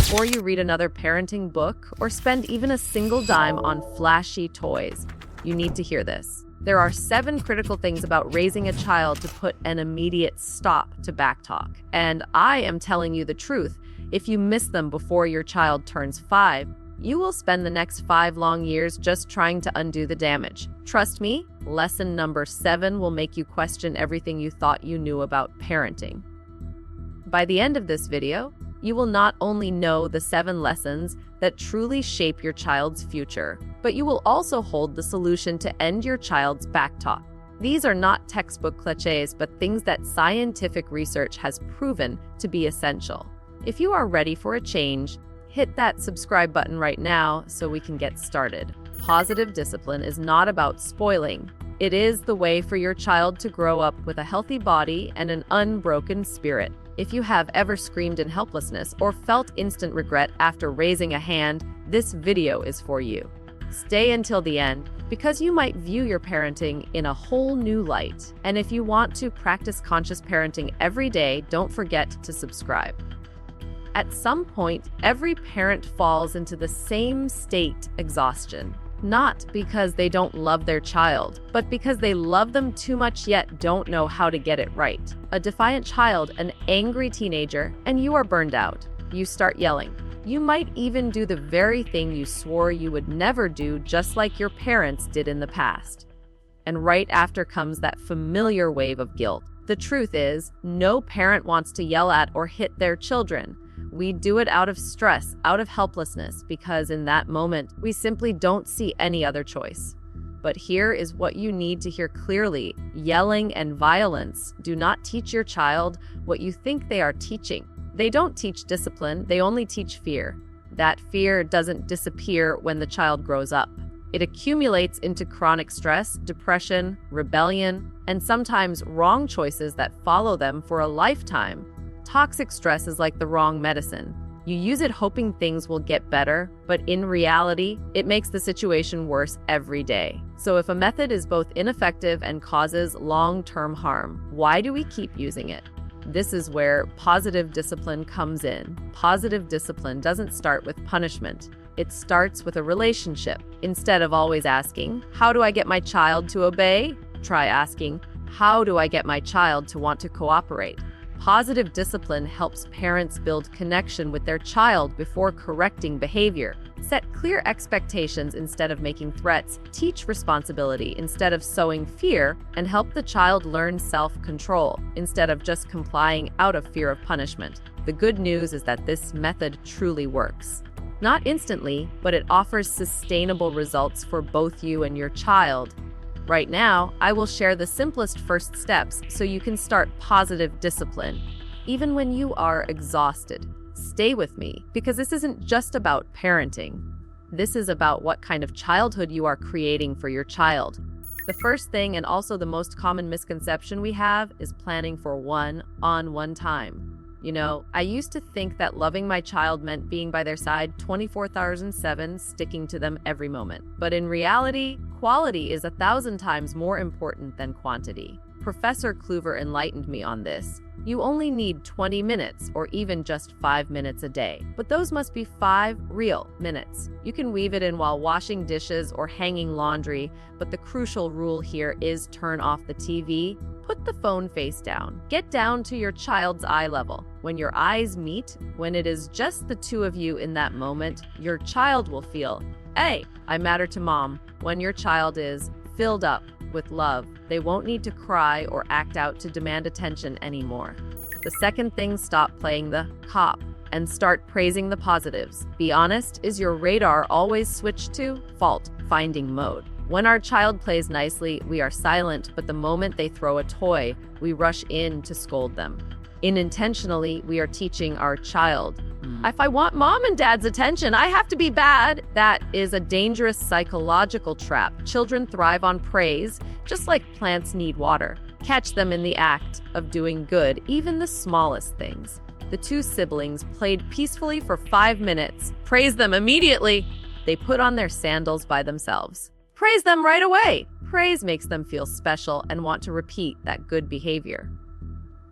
before you read another parenting book or spend even a single dime on flashy toys. You need to hear this. There are 7 critical things about raising a child to put an immediate stop to backtalk. And I am telling you the truth. If you miss them before your child turns 5, you will spend the next 5 long years just trying to undo the damage. Trust me, lesson number 7 will make you question everything you thought you knew about parenting. By the end of this video, you will not only know the 7 lessons that truly shape your child's future, but you will also hold the solution to end your child's backtalk. These are not textbook cliches, but things that scientific research has proven to be essential. If you are ready for a change, hit that subscribe button right now so we can get started. Positive discipline is not about spoiling. It is the way for your child to grow up with a healthy body and an unbroken spirit. If you have ever screamed in helplessness or felt instant regret after raising a hand, this video is for you. Stay until the end because you might view your parenting in a whole new light. And if you want to practice conscious parenting every day, don't forget to subscribe. At some point, every parent falls into the same state, exhaustion. Not because they don't love their child, but because they love them too much yet don't know how to get it right. A defiant child, an angry teenager, and you are burned out. You start yelling. You might even do the very thing you swore you would never do, just like your parents did in the past. And right after comes that familiar wave of guilt. The truth is, no parent wants to yell at or hit their children. We do it out of stress, out of helplessness, because in that moment, we simply don't see any other choice. But here is what you need to hear clearly. Yelling and violence do not teach your child what you think they are teaching. They don't teach discipline, they only teach fear. That fear doesn't disappear when the child grows up. It accumulates into chronic stress, depression, rebellion, and sometimes wrong choices that follow them for a lifetime. Toxic stress is like the wrong medicine. You use it hoping things will get better, but in reality, it makes the situation worse every day. So if a method is both ineffective and causes long-term harm, why do we keep using it? This is where positive discipline comes in. Positive discipline doesn't start with punishment. It starts with a relationship. Instead of always asking, how do I get my child to obey? Try asking, how do I get my child to want to cooperate? Positive discipline helps parents build connection with their child before correcting behavior. Set clear expectations instead of making threats, teach responsibility instead of sowing fear, and help the child learn self-control instead of just complying out of fear of punishment. The good news is that this method truly works. Not instantly, but it offers sustainable results for both you and your child. Right now, I will share the simplest first steps so you can start positive discipline, even when you are exhausted. Stay with me, because this isn't just about parenting. This is about what kind of childhood you are creating for your child. The first thing, and also the most common misconception we have, is planning for one-on-one time. You know, I used to think that loving my child meant being by their side 24/7, sticking to them every moment. But in reality, quality is 1,000 times more important than quantity. Professor Kluver enlightened me on this. You only need 20 minutes or even just 5 minutes a day, but those must be 5 real minutes. You can weave it in while washing dishes or hanging laundry, but the crucial rule here is turn off the TV, put the phone face down, get down to your child's eye level. When your eyes meet, when it is just the two of you in that moment, your child will feel, hey, I matter to mom. When your child is filled up with love, they won't need to cry or act out to demand attention anymore. The second thing, stop playing the cop and start praising the positives. Be honest, is your radar always switched to fault-finding mode? When our child plays nicely, we are silent, but the moment they throw a toy, we rush in to scold them. Unintentionally, we are teaching our child, if I want mom and dad's attention, I have to be bad. That is a dangerous psychological trap. Children thrive on praise, just like plants need water. Catch them in the act of doing good, even the smallest things. The two siblings played peacefully for 5 minutes. Praise them immediately. They put on their sandals by themselves. Praise them right away. Praise makes them feel special and want to repeat that good behavior.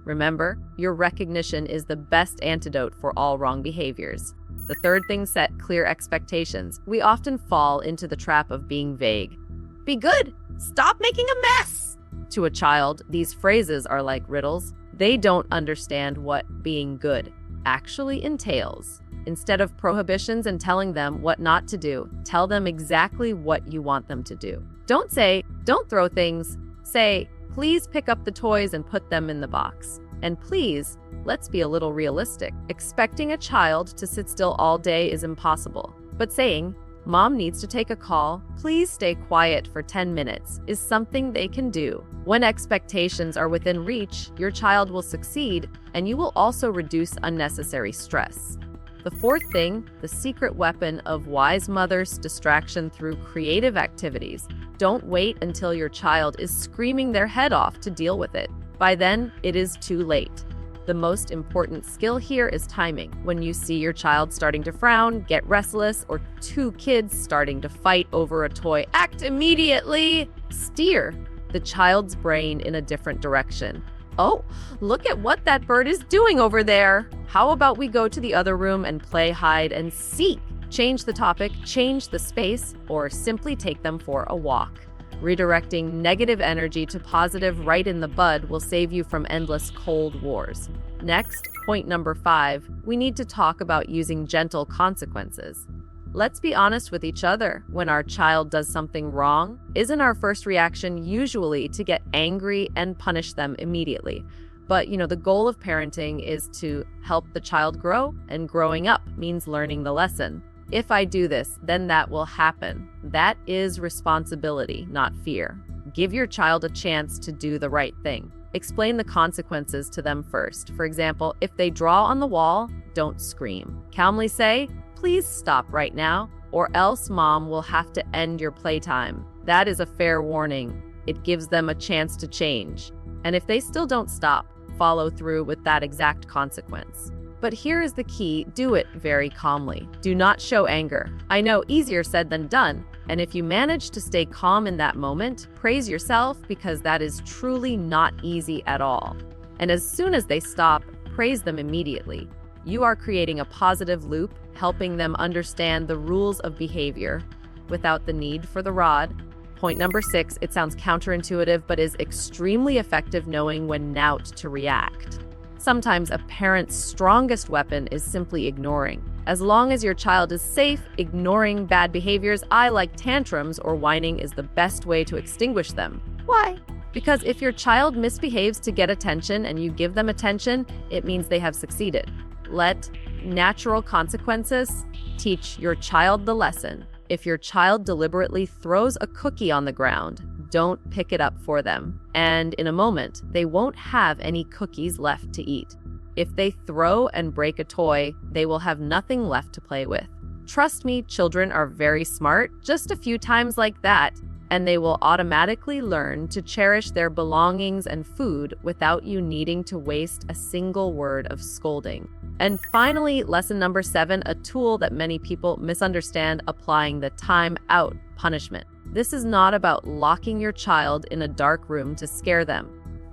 Remember, your recognition is the best antidote for all wrong behaviors. The third thing, set clear expectations. We often fall into the trap of being vague. Be good. Stop making a mess. To a child, these phrases are like riddles. They don't understand what being good actually entails. Instead of prohibitions and telling them what not to do, tell them exactly what you want them to do. Don't say, don't throw things. Say, please pick up the toys and put them in the box. And please, let's be a little realistic. Expecting a child to sit still all day is impossible. But saying, Mom needs to take a call, please stay quiet for 10 minutes, is something they can do. When expectations are within reach, your child will succeed, and you will also reduce unnecessary stress. The fourth thing, the secret weapon of wise mothers, distraction through creative activities. Don't wait until your child is screaming their head off to deal with it. By then, it is too late. The most important skill here is timing. When you see your child starting to frown, get restless, or two kids starting to fight over a toy, act immediately. Steer the child's brain in a different direction. Oh, look at what that bird is doing over there. How about we go to the other room and play hide and seek? Change the topic, change the space, or simply take them for a walk. Redirecting negative energy to positive right in the bud will save you from endless cold wars. Next, point number 5, we need to talk about using gentle consequences. Let's be honest with each other. When our child does something wrong, isn't our first reaction usually to get angry and punish them immediately? But, the goal of parenting is to help the child grow, and growing up means learning the lesson. If I do this, then that will happen. That is responsibility, not fear. Give your child a chance to do the right thing. Explain the consequences to them first. For example, if they draw on the wall, don't scream. Calmly say, please stop right now, or else Mom will have to end your playtime. That is a fair warning. It gives them a chance to change. And if they still don't stop, follow through with that exact consequence. But here is the key, do it very calmly. Do not show anger. I know, easier said than done. And if you manage to stay calm in that moment, praise yourself, because that is truly not easy at all. And as soon as they stop, praise them immediately. You are creating a positive loop, helping them understand the rules of behavior without the need for the rod. Point number 6, it sounds counterintuitive, but is extremely effective knowing when not to react. Sometimes a parent's strongest weapon is simply ignoring. As long as your child is safe, ignoring bad behaviors, like tantrums or whining, is the best way to extinguish them. Why? Because if your child misbehaves to get attention and you give them attention, it means they have succeeded. Let natural consequences teach your child the lesson. If your child deliberately throws a cookie on the ground, don't pick it up for them. And in a moment, they won't have any cookies left to eat. If they throw and break a toy, they will have nothing left to play with. Trust me, children are very smart. Just a few times like that, and they will automatically learn to cherish their belongings and food without you needing to waste a single word of scolding. And finally, lesson number 7, a tool that many people misunderstand, applying the time out punishment. This is not about locking your child in a dark room to scare them.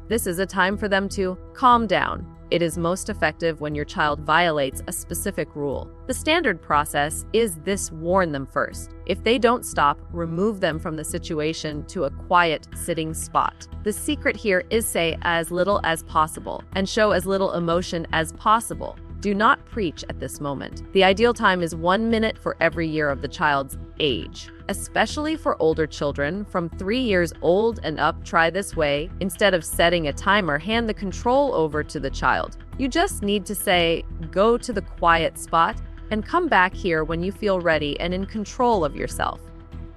This is a time for them to calm down. It is most effective when your child violates a specific rule. The standard process is this: warn them first. If they don't stop, remove them from the situation to a quiet sitting spot. The secret here is say as little as possible and show as little emotion as possible. Do not preach at this moment. The ideal time is 1 minute for every year of the child's age. Especially for older children, from 3 years old and up, try this way. Instead of setting a timer, hand the control over to the child. You just need to say, go to the quiet spot and come back here when you feel ready and in control of yourself.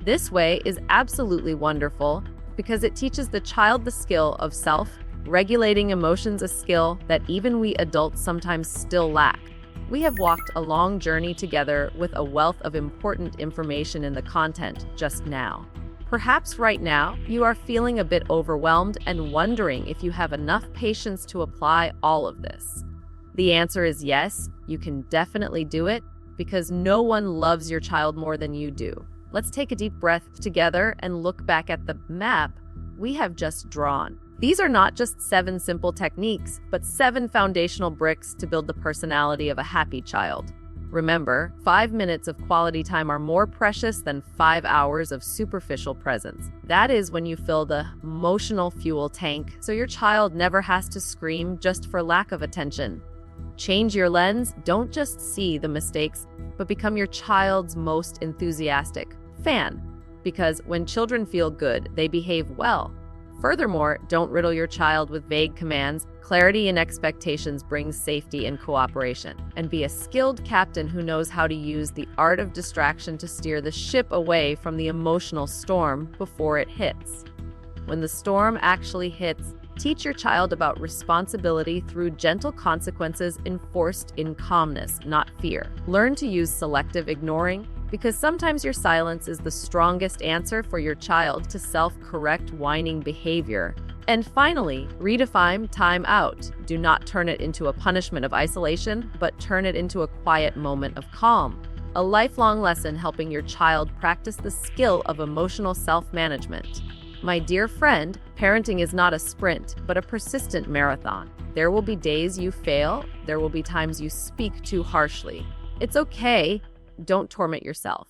This way is absolutely wonderful because it teaches the child the skill of self-regulating emotions, a skill that even we adults sometimes still lack. We have walked a long journey together with a wealth of important information in the content just now. Perhaps right now, you are feeling a bit overwhelmed and wondering if you have enough patience to apply all of this. The answer is yes, you can definitely do it, because no one loves your child more than you do. Let's take a deep breath together and look back at the map we have just drawn. These are not just 7 simple techniques, but 7 foundational bricks to build the personality of a happy child. Remember, 5 minutes of quality time are more precious than 5 hours of superficial presence. That is when you fill the emotional fuel tank, so your child never has to scream just for lack of attention. Change your lens. Don't just see the mistakes, but become your child's most enthusiastic fan. Because when children feel good, they behave well. Furthermore, don't riddle your child with vague commands. Clarity and expectations brings safety and cooperation. And be a skilled captain who knows how to use the art of distraction to steer the ship away from the emotional storm before it hits. When the storm actually hits, teach your child about responsibility through gentle consequences enforced in calmness, not fear. Learn to use selective ignoring, because sometimes your silence is the strongest answer for your child to self-correct whining behavior. And finally, redefine time out. Do not turn it into a punishment of isolation, but turn it into a quiet moment of calm. A lifelong lesson helping your child practice the skill of emotional self-management. My dear friend, parenting is not a sprint, but a persistent marathon. There will be days you fail. There will be times you speak too harshly. It's okay. Don't torment yourself.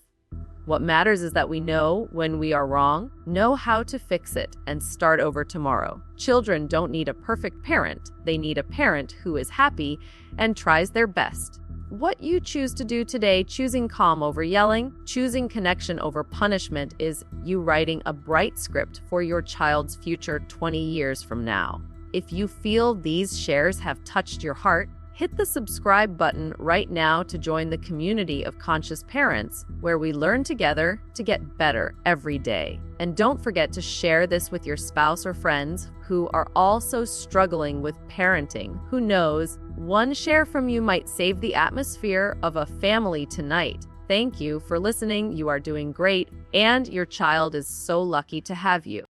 What matters is that we know when we are wrong, know how to fix it, and start over tomorrow. Children don't need a perfect parent. They need a parent who is happy and tries their best. What you choose to do today, choosing calm over yelling, choosing connection over punishment, is you writing a bright script for your child's future 20 years from now. If you feel these shares have touched your heart, hit the subscribe button right now to join the community of conscious parents, where we learn together to get better every day. And don't forget to share this with your spouse or friends who are also struggling with parenting. Who knows, one share from you might save the atmosphere of a family tonight. Thank you for listening. You are doing great, and your child is so lucky to have you.